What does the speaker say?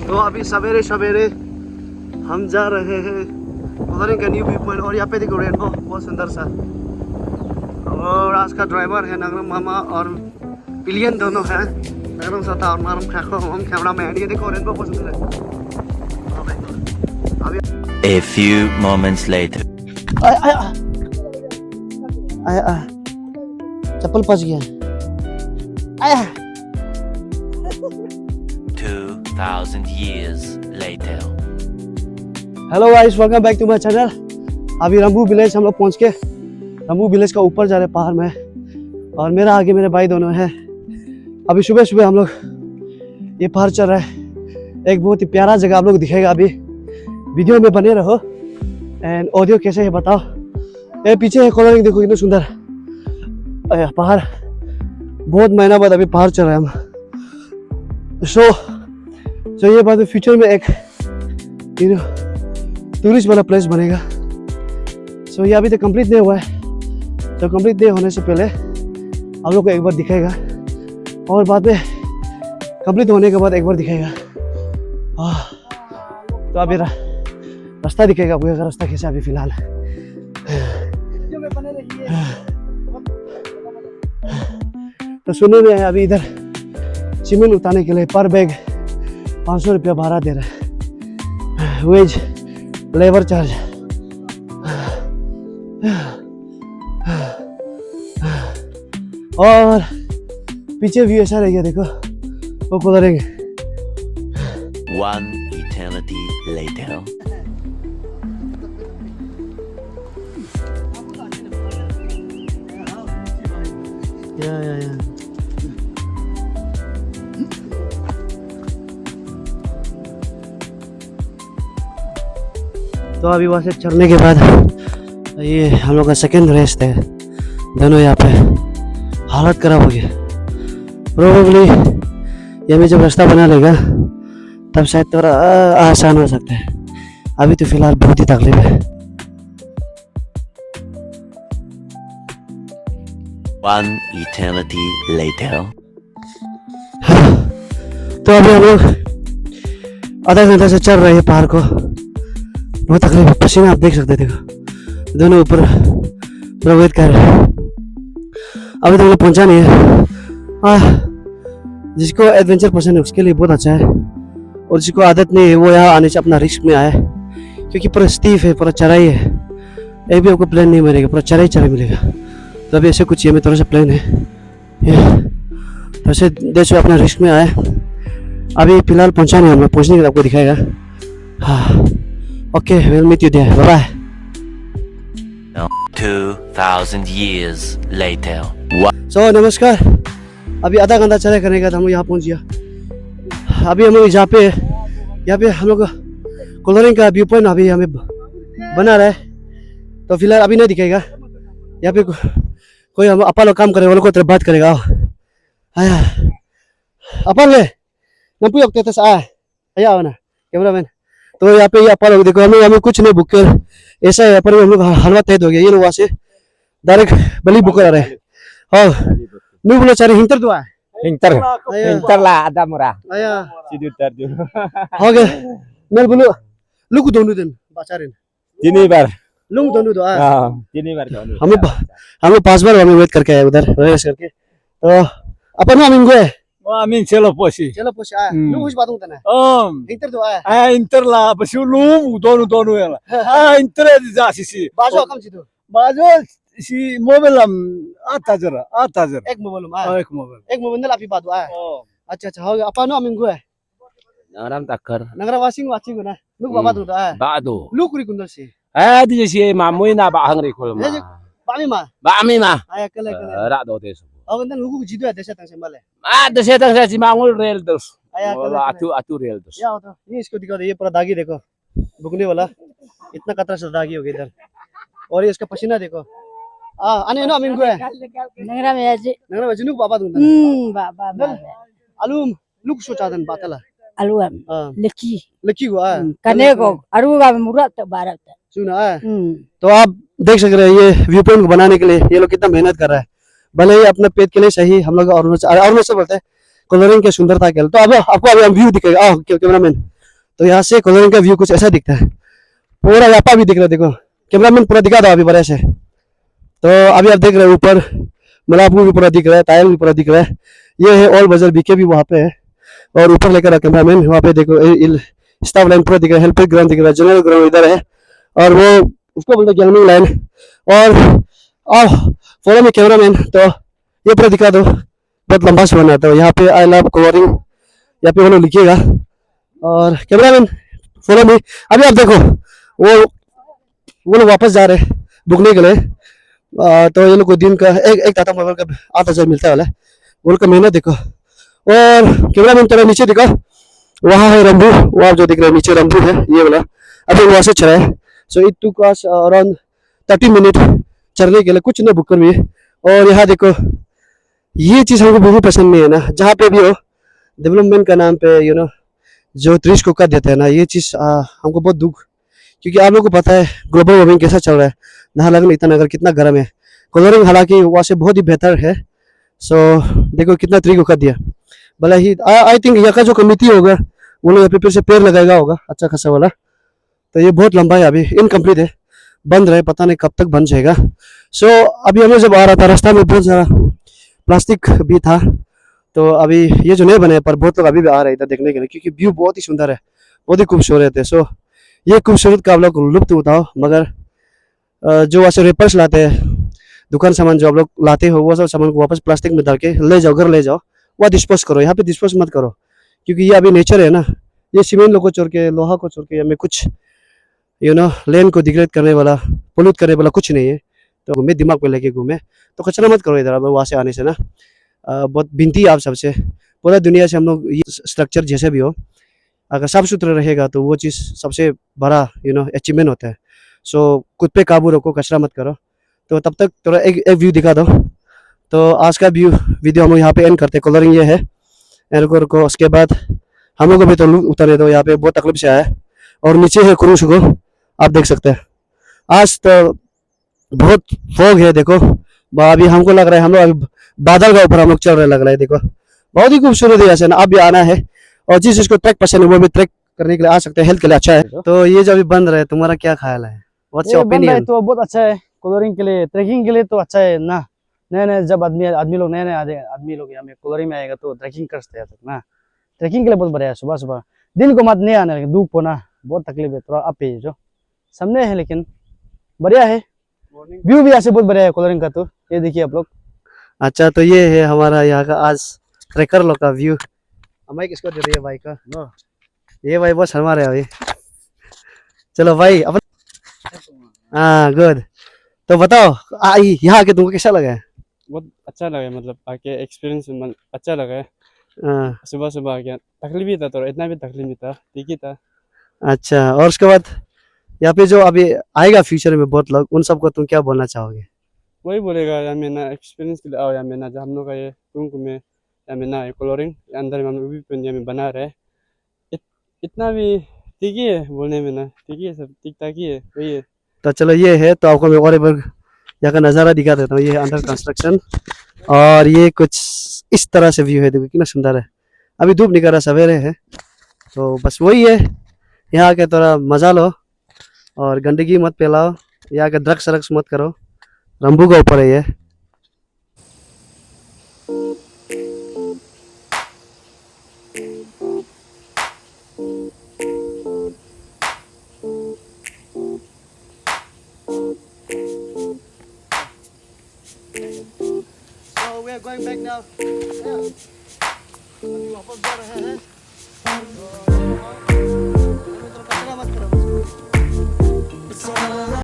तो अभी सवेरे सवेरे हम जा रहे हैं कोलोरियांग का न्यू व्यू पॉइंट। और यहाँ पे देखो रेनबो बहुत सुंदर सा। और आज का ड्राइवर है नगरम मामा और पिलियन दोनों हैं। नगरम सता और मारम खाको हम कैमरा मैन। ये देखो रेनबो बहुत सुंदर है। A few moments later. आया चप्पल फंस गया। आया 2000 years later. Hello guys, welcome back to my channel. अभी रंबू विलेज हम लोग पहुंच के रंबू विलेज का ऊपर जा रहे पहाड़ में। और मेरा आगे मेरे भाई दोनों हैं। अभी सुबह सुबह हम लोग ये पहाड़ चल रहा है। एक बहुत ही प्यारा जगह आप लोग दिखेगा। अभी वीडियो में बने रहो एंड ऑडियो कैसे है बताओ। ये पीछे है कोलोरियांग, देखो कितना सुंदर पहाड़। बहुत महीना बाद अभी पहाड़ चल रहे हैं हम। सो ये बात फ्यूचर में एक टूरिस्ट वाला प्लेस बनेगा। सो ये अभी तक कंप्लीट नहीं हुआ है। तो कंप्लीट नहीं होने से पहले आप लोग को एक बार दिखाएगा और बाद में कंप्लीट होने के बाद एक बार दिखाएगा। तो अभी रास्ता दिखेगा आपको। रास्ता कैसे अभी फिलहाल तो सुनने में अभी इधर सीमेंट उतारने के लिए पर बैग 500 रुपया भाड़ा दे रहा है। Veg labour charge. और पीछे व्यू ऐसा रह गया देखो वो कोलोरियांग। One eternity later. या तो अभी वहाँ से चढ़ने के बाद ये हम लोग का सेकेंड रेस्ट है। दोनों यहाँ पे हालत खराब हो गया। प्रोबेबली ये में जब रास्ता बना लेगा तब शायद थोड़ा आसान हो सकता है। अभी तो फिलहाल बहुत ही तकलीफ है। One eternity later. तो अभी हम लोग आधा घंटा से चल रहे हैं पहाड़ को। बहुत तकलीफ है। पसीना आप देख सकते थे। दोनों ऊपर वेट कर रहे हैं। अभी तो लोग पहुंचा नहीं है। जिसको एडवेंचर पसंद है उसके लिए बहुत अच्छा है। और जिसको आदत नहीं है वो यहाँ आने से अपना रिस्क में आए। क्योंकि पूरा स्टीफ है, पूरा चढ़ाई है। एक भी आपको प्लेन नहीं मिलेगा, पूरा चढ़ाई मिलेगा। तो अभी ऐसे कुछ ये में थोड़ा सा प्लेन है। तो ऐसे देश में अपना रिस्क में आए। अभी फिलहाल पहुंचा नहीं। हम लोग पहुंचने के बाद आपको दिखाएगा। हाँ okay, will meet you there. Bye bye. 2000 years later. So नमस्कार। अभी आधा घंटा चढ़ाई करने का था, हम लोग यहाँ पहुंच गया। अभी हम लोग यहाँ पे हम लोग कोलोरियांग का व्यू पॉइंट अभी हमें बना रहा है। तो फिलहाल अभी नहीं दिखेगा। यहाँ पे कोई हम अपा लोग काम करे वो लोग को बात करेगा। आया अपन ले नपू योगते थे आया आया ना कैमरा मैन। तो यहाँ पे ये अपा लोग देखो हमें कुछ नहीं बुक कर ऐसा है। पर हम लोग हलवा तैद हो गया। ये लोग वहाँ से डायरेक्ट बली बुक करा रहे हैं। और नहीं बोलो चारे हिंतर तो हिंतर ला आधा मुरा आया सिद्धर जो हो गया। नहीं बोलो लुक दोनों दिन बाचारे जिनी बार लुक दोनों तो हां जिनी बार हम लोग 5 बार हमें वेट करके आए उधर रेस करके। तो अपन हम इंगो है amin chelo posi आया लुक उस बात होता है। हिंतर तो आया इंटर ला बसु लुम दोनों याला इंटर जा सी बाजो कम सी तो बाजो सी मोबाइलम आताजर एक मोबाइल ना लाफी बात आया। अच्छा हो गया। अपन हम इंगो है naram takar नगरा वासिंग को ना लुक बाबा तो आया bado लुक री कुंदर से di si mamui na ba hangri kul ma बामी मा आया कले ra do des अब अंदर लुक जिदो है देशा तंग से माले de se tang sa si mangul real dos आया कले atu real dos क्या होता ये इसको दिखाओ। ये पूरा दागी देखो बुकने वाला इतना कतरा सा दागी हो गया इधर। और ये इसका पसीना देखो। आने ना अमीन को है नगरा में नुक बाबा दूंगा बाबा अलूम लुक सोचादन बातला अलुआ लकी को कने को अरुगा में मुरात बारत सुना है। तो आप देख सक रहे हैं ये व्यू पॉइंट को बनाने के लिए ये लोग कितना मेहनत कर रहा है। भले ही अपने पेट के लिए सही। हम लोग अरुणाचल बोलते हैं कोलोरियांग की सुंदरता के लिए। तो अब आपको अभी व्यू दिखेगा। कैमरामैन तो यहाँ से कोलोरिंग का व्यू कुछ ऐसा दिखता है। पूरा यहाँ पर भी दिख रहा है, देखो कैमरामैन पूरा दिखा दो अभी बड़े से। तो अभी आप देख रहे हो ऊपर मलापू भी पूरा दिख रहा है, टायर भी पूरा दिख रहा है। ये है ऑल बाजार बीके भी वहाँ पे है, और ऊपर लेकर कैमरामैन वहाँ पे देखो स्टाफ लाइन पूरा दिख रहा है, हेल्पर ग्राउंड दिख रहा है, जनरल ग्राउंड इधर है, और वो उसको बोलते हैं गैंगनिंग लाइन। और फॉलो में कैमरामैन, तो ये पूरा दिखा दो, बहुत लंबा से बना। तो यहाँ पे आई लव कोलोरिंग यहाँ पे वो लोग लिखिएगा। और कैमरामैन फॉलो में, अभी आप देखो वो लोग वापस जा रहे हैं बुकने के लिए। तो ये लोग को दिन का एक टाटा मोबाइल का 8,000 मिलता वाला है, वो लोग का मेहनत देखो। और कैमरामैन थोड़ा नीचे दिखा, वहाँ है रंबू, वहाँ जो दिख रहा है नीचे रंबू है ये वाला, अभी वहाँ से चढ़ा है। So it took us around 30 minute चढ़ने के लिए, कुछ नहीं बुक कर भी। और यहाँ देखो ये चीज़ हमको बिल्कुल पसंद नहीं है ना, जहाँ पे भी हो डेवलपमेंट का नाम पे जो ट्रीज को काट देते हैं ना, ये चीज़ हमको बहुत दुख, क्योंकि आप लोगों को पता है ग्लोबल वार्मिंग कैसा चल रहा है, नाहरलगुन ईटानगर कितना गर्म है। कोलोरिंग हालांकि वहाँ से बहुत ही बेहतर है। सो देखो कितना ट्री को काट दिया। भले ही आई थिंक यहाँ का जो कमिटी होगा वो लोग यहाँ पे फिर से पेड़ लगाएगा होगा अच्छा खासा वाला। तो ये बहुत लंबा है, अभी इनकम्प्लीट है, बंद रहे, पता नहीं कब तक बन जाएगा। सो अभी हमें जब आ रहा था रास्ता में बहुत सारा प्लास्टिक भी था, तो अभी ये जो नए बने हैं, पर बहुत लोग अभी भी आ रहे हैं इधर देखने के लिए, क्योंकि व्यू बहुत ही सुंदर है, बहुत ही खूबसूरत है। सो ये खूबसूरत का आप लोग लुत्फ उठाओ। मगर जो वैसे रेपर्स लाते हैं, दुकान सामान जो आप लोग लाते हो, वो सब सामान को वापस प्लास्टिक में डाल के ले जाओ, घर ले जाओ, वह डिस्पोज करो, यहाँ पे डिस्पोज मत करो, क्योंकि ये अभी नेचर है ना। ये सीमेंट लोग को छोड़ के, लोहा को छोड़ के, हमें कुछ लैंड को डिग्रेड करने वाला, पोल्यूट करने वाला कुछ नहीं है। तो घूमे दिमाग में लेके घूमे, तो कचरा मत करो इधर अब वहाँ से आने से ना। बहुत विनती है आप सबसे, पूरा दुनिया से हम लोग ये स्ट्रक्चर जैसे भी हो, अगर साफ सुथरा रहेगा तो वो चीज़ सबसे बड़ा अचीवमेंट होता है। सो खुद पे काबू रखो, कचरा मत करो। तो तब तक थोड़ा एक व्यू दिखा दो। तो आज का वीडियो हम लोग यहाँ पे एंड करते हैं। कलरिंग ये है, रुको उसके बाद हम लोग को भी तो लुक उतारे दो। यहाँ पे बहुत तकलीफ से आया है, और नीचे है क्रूज को आप देख सकते हैं। आज तो बहुत फॉग है, देखो अभी हमको लग रहा है हम लोग अभी बादल का ऊपर हम लोग चल रहे लग रहा है। देखो बहुत ही खूबसूरत है ऐसे ना, आप भी आना है, और जिस जिसको ट्रैक पसंद है वो भी ट्रैक करने के लिए आ सकते हैं, हेल्थ के लिए अच्छा है। तो ये जो अभी बन रहा है, तुम्हारा क्या ख्याल है? What's your opinion? तो बहुत अच्छा है, कलरिंग के लिए, ट्रैकिंग के लिए तो अच्छा है ना। नए जब आदमी लोग नए आदमी लोग यहाँ में कलरिंग में आएगा तो ट्रैकिंग कर सकते हैं ना। ट्रैकिंग के लिए बहुत बढ़िया है। सुबह सुबह दिन को मत नहीं आना, लेकिन धूप होना बहुत तकलीफ है, थोड़ा अप है जो सामने है, लेकिन बढ़िया है। व्यू भी ऐसे बहुत बढ़िया है कलरिंग का। तो ये देखिए आप लोग। अच्छा, तो ये है हमारा यहाँ का आज ट्रैकर लोग का व्यू। हमारे किसको दे दिया भाई का? ये भाई बहुत शर्मा रहे अभी। चलो भाई अपन, हाँ गुड। तो बताओ यहाँ आके तुमको कैसा लगा है? बहुत अच्छा लगा, मतलब आके एक्सपीरियंस अच्छा लगा है। सुबह सुबह आ गया, तकलीफ भी था, तो इतना भी तकलीफ नहीं था, ठीक ही था। अच्छा, और उसके बाद यहाँ पे जो अभी आएगा फ्यूचर में बहुत लोग, उन सबको तुम क्या बोलना चाहोगे? वही बोलेगा यार, मैं ना एक्सपीरियंस के लिए आओ यार, मैं ना जब हम लोग का ये कुरुंग कुमे या मैं ना कलरिंग अंदर में हम लोग भी पेंडिया में बना रहे इतना भी ठीक ही है बोलने में ना, ठीक ही है, सब ठीक ठाक ही है, वही है। तो चलो ये है, तो आपको मैं और एक बार यहाँ का नज़ारा दिखा देता हूँ। ये है अंडर कंस्ट्रक्शन, और ये कुछ इस तरह से व्यू है, देखो कितना सुंदर है। अभी धूप निकल रहा, सवेरे है, तो बस वही है। यहाँ के थोड़ा मजा लो, और गंदगी मत फैलाओ, यहाँ के ड्रग्स रक्स मत करो। रंबू का ऊपर है ये। So we are going back now. Yeah. अभी वापस जा रहे हैं।